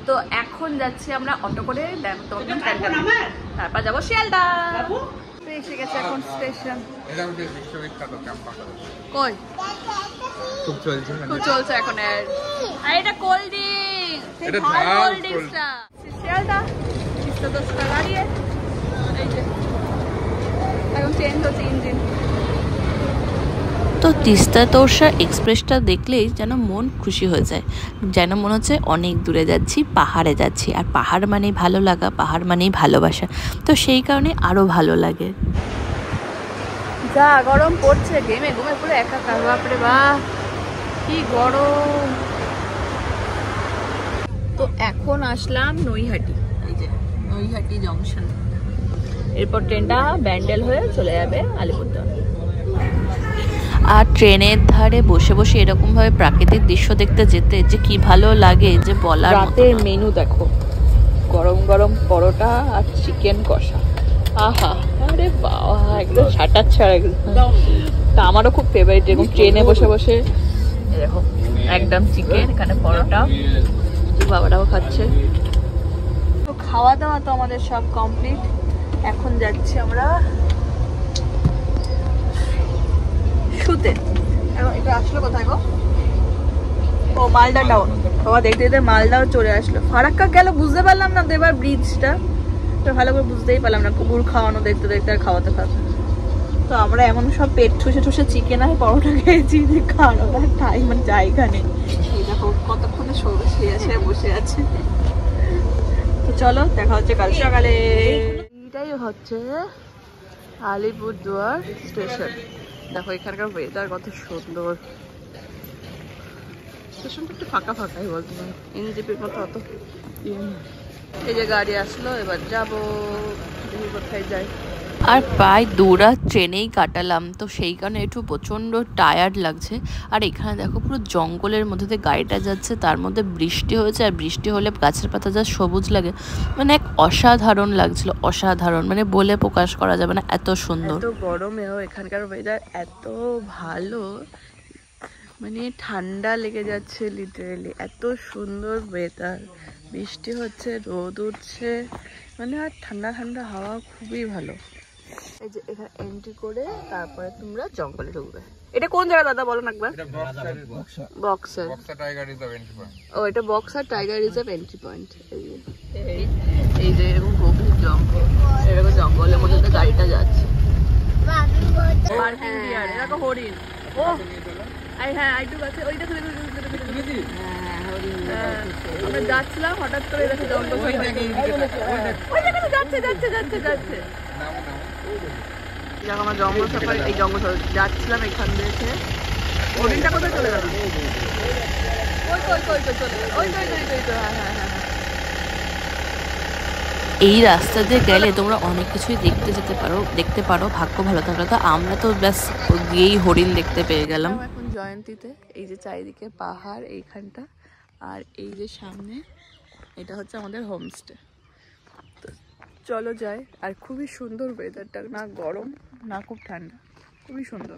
তো এখন যাচ্ছি আমরা অটো করে, তারপর যাবো শিয়ালদা। এসে গেছে এখন স্টেশন। কই খুব চলছে এখন। আর এটা কোল্ড ড্রিঙ্কস, শিয়ালদা দাঁড়িয়ে এখন চেঞ্জ হচ্ছে ইঞ্জিন। তো তিস্তা তোরসা এক্সপ্রেসটা দেখলেই যেন মন খুশি হয়ে যায়, যেন মনে হচ্ছে অনেক দূরে যাচ্ছি, পাহাড়ে যাচ্ছি। আর পাহাড় মানেই ভালো লাগা, পাহাড় মানেই ভালোবাসা, তো সেই কারণে আরও ভালো লাগে। যা গরম পড়ছে, ঘেমে ঘুমে পুরো একাকার, বাপরে বাপ কি গরম। তো এখন আসলাম নৈহাটি, এই যে নৈহাটি জংশন। এরপর ট্রেনটা ব্যান্ডেল হয়ে চলে যাবে আলিপুরদুয়ার। আর ট্রেনের ধারে বসে বসে এরকমভাবে প্রাকৃতিক দৃশ্য দেখতে যেতে যে কি ভালো লাগে যে বলার মতো। রাতের মেনু দেখো, গরম গরম পরোটা আর চিকেন কষা, আহা আরে বাবা একদম ছাটার ছাড়া একদম। তা আমারও খুব ফেভারিট, যেরকম ট্রেনে বসে বসে এরকম একদম চিকেন, এখানে পরোটা, বাবাটাও খাচ্ছে। তো খাওয়া দাওয়া তো আমাদের সব কমপ্লিট। এখন যাচ্ছি আমরা শুতে। এটা আসলো কোথায় গো? ও মালদা টাউন। বাবা দেখতে দেখতে মালদাও চলে আসলো। ফারাক্কা গেল বুঝতে পারলাম না, তো এবার ব্রিজটা ভালো করে বুঝতেই পারলাম না। কুকুর খাওয়ানো দেখতে দেখতে আর খাওয়াতে খাওয়াতে। তো আমরা এমন সব পেট ঠুসে ঠুসে চিকেন আর পরোটা খেয়েছি যে খাওয়ানোর টাইম মানে জায়গা নেই। এই দেখো কতক্ষণে শুয়ে বসে আছে। তো চলো দেখা হচ্ছে কাল সকালে। এটাই হচ্ছে আলিপুরদুয়ার স্টেশন। দেখো এখানকার ওয়েদার কত সুন্দর। স্টেশনটা একটু ফাঁকা ফাঁকাই বলতে পারো, এনজেপির মতো অত। এই যে গাড়ি আসলো, এবার যাবো, দেখি কোথায় যাই। আর প্রায় 2 রাত ট্রেনেই কাটালাম, তো সেই কারণে একটু প্রচণ্ড টায়ার্ড লাগছে। আর এখানে দেখো পুরো জঙ্গলের মধ্যে দিয়ে গাড়িটা যাচ্ছে, তার মধ্যে বৃষ্টি হয়েছে। আর বৃষ্টি হলে গাছের পাতা যা সবুজ লাগে, মানে এক অসাধারণ লাগছিল, অসাধারণ, মানে বলে প্রকাশ করা যাবে না, এত সুন্দর। এত গরমেও এখানকার ওয়েদার এত ভালো, মানে ঠান্ডা লেগে যাচ্ছে লিটারেলি, এত সুন্দর ওয়েদার। বৃষ্টি হচ্ছে, রোদ উঠছে, মানে আর ঠান্ডা ঠান্ডা হাওয়া, খুবই ভালো। এই যে এখানে এন্ট্রি করে তারপরে তোমরা জঙ্গলে ঢুকবে। এটা কোন জায়গা দাদা বলো না একবার? Buxar tiger reserve entry point. ও এটা Buxar tiger reserve entry point. এই যে এরকম গভীর জঙ্গল, এরকম জঙ্গলের মধ্যে দিয়ে গাড়িটা যাচ্ছে। পার্কিং এরিয়া, এরকম হরিণ। ও হ্যাঁ আইটু আছে ওইটা। আমরা যাচ্ছিলাম, হঠাৎ করে দেখো জঙ্গল যাচ্ছে যাচ্ছে যাচ্ছে যাচ্ছে। আমরা জঙ্গল সাফারি, এই জঙ্গল যাচ্ছিলাম, এখান থেকে হরিণটা কোথায় চলে গেল? এই রাস্তা দিয়ে গেলে তোমরা অনেক কিছুই দেখতে পারো ভাগ্য ভালো থাকলে। তো আমরা তো ব্যাস গিয়েই হরিণ দেখতে পেয়ে গেলাম। এখন জয়ন্তীতে, এই যে চারিদিকে পাহাড় এইখানটা, আর এই যে সামনে এটা হচ্ছে আমাদের হোমস্টে। তো চলো যাই। আর খুবই সুন্দর ওয়েদারটা, না গরম না খুব ঠান্ডা, খুবই সুন্দর।